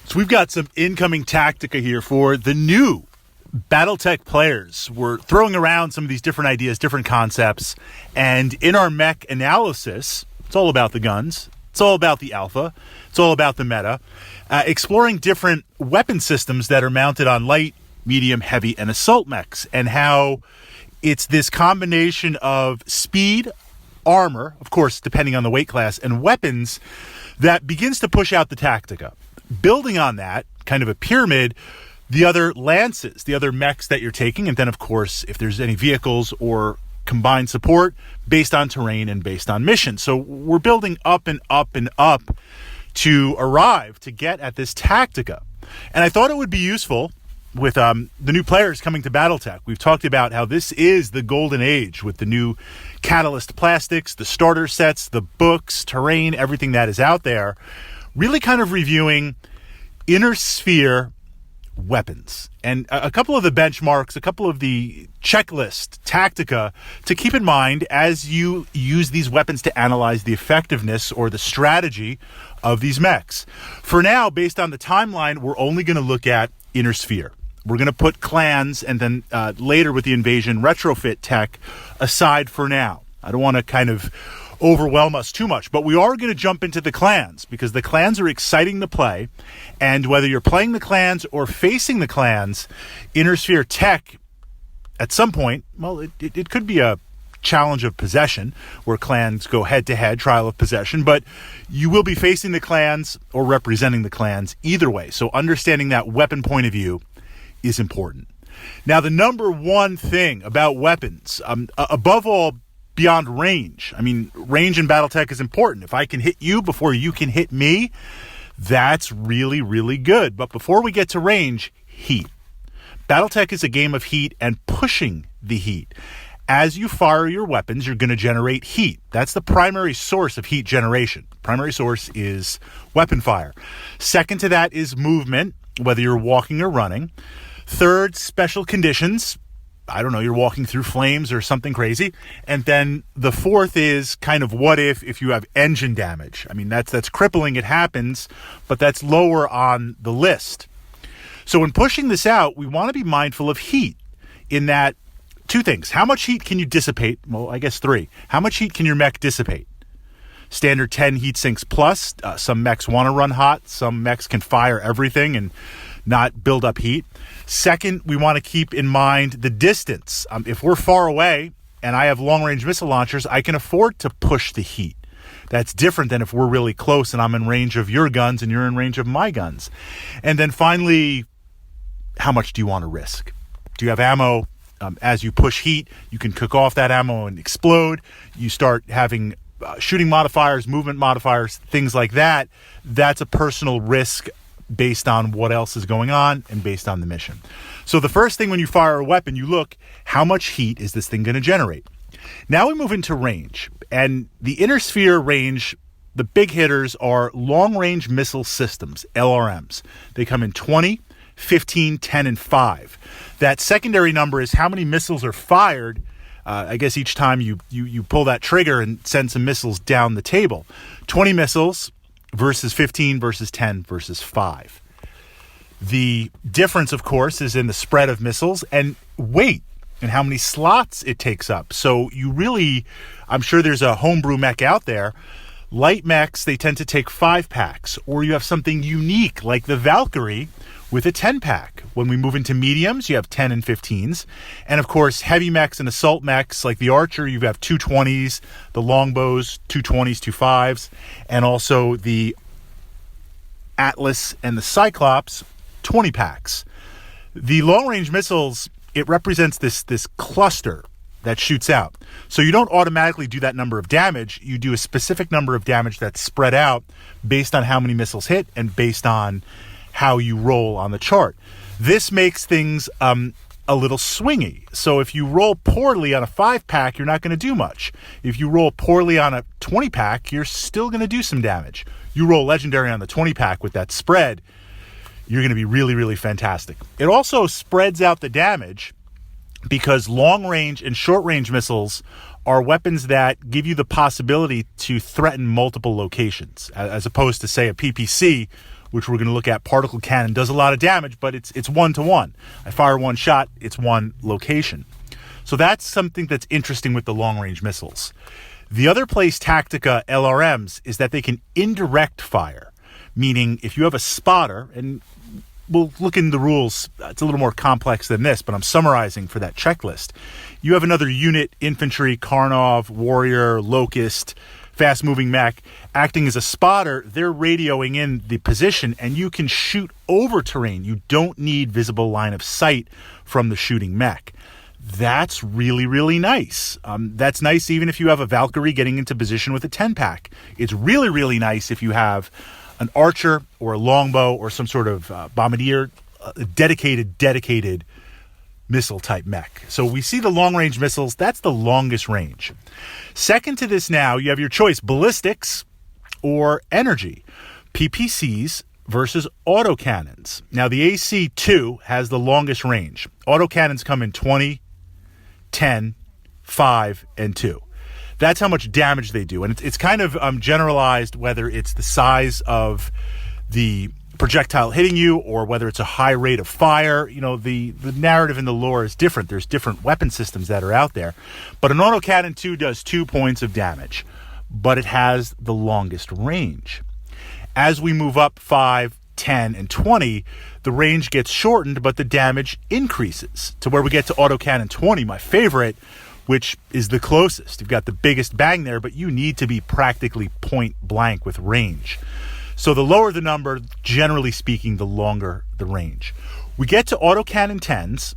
So we've got some incoming Tactica here for the new Battletech players. We're throwing around some of these different ideas, different concepts, and in our mech analysis, it's all about the guns, it's all about the alpha, it's all about the meta, exploring different weapon systems that are mounted on light, medium, heavy, and assault mechs, and how it's this combination of speed, armor, of course, depending on the weight class, and weapons that begins to push out the Tactica. Building on that, kind of a pyramid, the other lances, the other mechs that you're taking, and then, of course, if there's any vehicles or combined support based on terrain and based on mission. So we're building up and up and up to arrive to get at this Tactica. And I thought it would be useful with the new players coming to Battletech. We've talked about how this is the golden age with the new Catalyst plastics, the starter sets, the books, terrain, everything that is out there. Really kind of reviewing inner sphere weapons and a couple of the benchmarks, a couple of the checklist Tactica to keep in mind as you use these weapons to analyze the effectiveness or the strategy of these mechs. For now, based on the timeline, we're only going to look at inner sphere. We're going to put clans and then later with the invasion retrofit tech aside for now. I don't want to kind of overwhelm us too much, but we are going to jump into the clans because the clans are exciting to play, and whether you're playing the clans or facing the clans, inner sphere tech at some point, well, it could be a challenge of possession where clans go head-to-head, trial of possession, but you will be facing the clans or representing the clans either way. So understanding that weapon point of view is important. Now, the number one thing about weapons, above all, beyond range. I mean, range in Battletech is important. If I can hit you before you can hit me, that's really, really good. But before we get to range, heat. Battletech is a game of heat and pushing the heat. As you fire your weapons, you're going to generate heat. That's the primary source of heat generation. Primary source is weapon fire. Second to that is movement, whether you're walking or running. Third, special conditions. I don't know, you're walking through flames or something crazy. And then the fourth is kind of what if you have engine damage. I mean, that's crippling. It happens, but that's lower on the list. So when pushing this out, we want to be mindful of heat in that two things. How much heat can you dissipate? Well, I guess three. How much heat can your mech dissipate? Standard 10 heat sinks plus. Some mechs want to run hot. Some mechs can fire everything and not build up heat. Second, we want to keep in mind the distance. If we're far away and I have long-range missile launchers, I can afford to push the heat. That's different than if we're really close and I'm in range of your guns and you're in range of my guns. And then finally, how much do you want to risk? Do you have ammo? As you push heat, you can cook off that ammo and explode. You start having shooting modifiers, movement modifiers, things like that. That's a personal risk based on what else is going on and based on the mission. So the first thing when you fire a weapon, you look, how much heat is this thing going to generate? Now we move into range. And the inner sphere range, the big hitters are long-range missile systems, LRMs. They come in 20, 15, 10, and 5. That secondary number is how many missiles are fired, I guess each time you pull that trigger and send some missiles down the table. 20 missiles versus 15 versus 10 versus 5. The difference, of course, is in the spread of missiles and weight and how many slots it takes up. So you really, I'm sure there's a homebrew mech out there. Light mechs, they tend to take 5-packs, or you have something unique like the Valkyrie with a 10-pack. When we move into mediums, you have 10 and 15s. And of course, heavy mechs and assault mechs like the Archer, you have 220s, the longbows, 220s, 25s, and also the Atlas and the Cyclops, 20-packs. The long-range missiles, it represents this cluster that shoots out. So you don't automatically do that number of damage. You do a specific number of damage that's spread out based on how many missiles hit and based on how you roll on the chart. This makes things a little swingy. So if you roll poorly on a 5-pack, you're not going to do much. If you roll poorly on a 20-pack, you're still going to do some damage. You roll legendary on the 20-pack with that spread, you're going to be really, really fantastic. It also spreads out the damage because long-range and short-range missiles are weapons that give you the possibility to threaten multiple locations, as opposed to, say, a PPC, which we're going to look at. Particle cannon does a lot of damage, but it's 1-to-1. I fire one shot, it's one location. So that's something that's interesting with the long-range missiles. The other place Tactica LRMs is that they can indirect fire, meaning if you have a spotter, and we'll look in the rules, it's a little more complex than this, but I'm summarizing for that checklist. You have another unit, infantry, Karnov, warrior, locust, fast-moving mech, acting as a spotter. They're radioing in the position, and you can shoot over terrain. You don't need visible line of sight from the shooting mech. That's really, really nice. That's nice even if you have a Valkyrie getting into position with a 10-pack. It's really, really nice if you have an archer or a longbow or some sort of bombardier, a dedicated missile-type mech. So we see the long-range missiles. That's the longest range. Second to this now, you have your choice, ballistics or energy. PPCs versus autocannons. Now, the AC-2 has the longest range. Autocannons come in 20, 10, 5, and 2. That's how much damage they do. And it's kind of generalized whether it's the size of the projectile hitting you or whether it's a high rate of fire. You know, the narrative in the lore is different. There's different weapon systems that are out there. But an autocannon 2 does 2 points of damage, but it has the longest range. As we move up 5, 10, and 20, the range gets shortened, but the damage increases to where we get to autocannon 20, my favorite, which is the closest. You've got the biggest bang there, but you need to be practically point blank with range. So the lower the number, generally speaking, the longer the range. We get to autocannon 10s,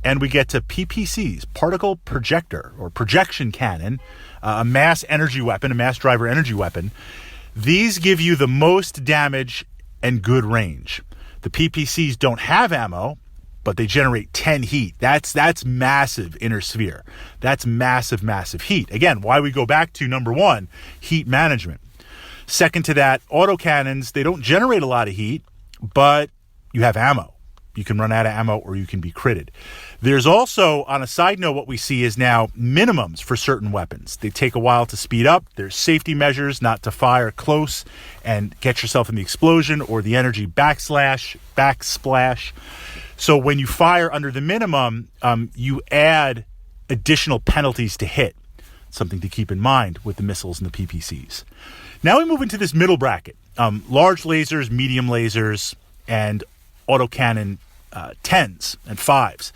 and we get to PPCs, particle projector or projection cannon, a mass energy weapon, a mass driver energy weapon. These give you the most damage and good range. The PPCs don't have ammo, but they generate 10 heat. That's massive inner sphere. That's massive heat. Again, why we go back to number 1, heat management. Second to that, autocannons, they don't generate a lot of heat, but you have ammo. You can run out of ammo or you can be critted. There's also, on a side note, what we see is now minimums for certain weapons. They take a while to speed up. There's safety measures not to fire close and get yourself in the explosion or the energy backsplash. So when you fire under the minimum, you add additional penalties to hit. Something to keep in mind with the missiles and the PPCs. Now we move into this middle bracket. Large lasers, medium lasers, and autocannon 10s and 5s.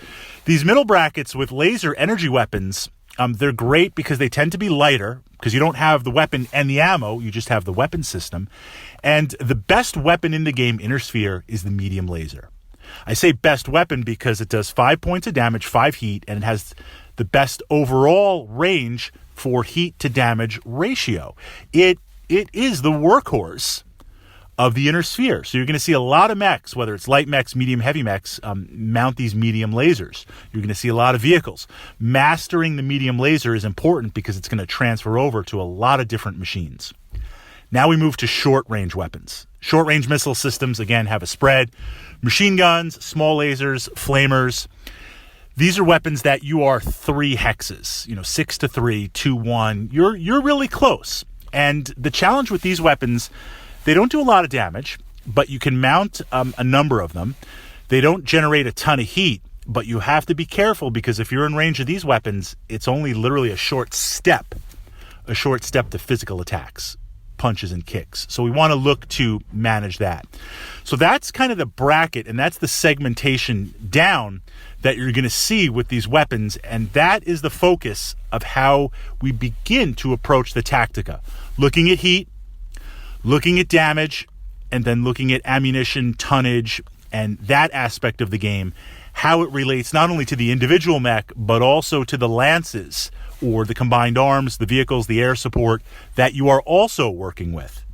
These middle brackets with laser energy weapons, they're great because they tend to be lighter because you don't have the weapon and the ammo, you just have the weapon system. And the best weapon in the game, Inner Sphere, is the medium laser. I say best weapon because it does 5 points of damage, 5 heat, and it has the best overall range for heat to damage ratio. It is the workhorse of the Inner Sphere. So you're going to see a lot of mechs, whether it's light mechs, medium, heavy mechs, mount these medium lasers. You're going to see a lot of vehicles. Mastering the medium laser is important because it's going to transfer over to a lot of different machines. Now we move to short-range weapons. Short-range missile systems, again, have a spread. Machine guns, small lasers, flamers. These are weapons that you are 3 hexes, 6 to 3, 2, 1. You're really close. And the challenge with these weapons, they don't do a lot of damage, but you can mount a number of them. They don't generate a ton of heat, but you have to be careful because if you're in range of these weapons, it's only literally a short step to physical attacks, punches and kicks. So we want to look to manage that. So that's kind of the bracket, and that's the segmentation down that you're going to see with these weapons, and that is the focus of how we begin to approach the Tactica. Looking at heat, looking at damage, and then looking at ammunition, tonnage, and that aspect of the game, how it relates not only to the individual mech, but also to the lances or the combined arms, the vehicles, the air support that you are also working with.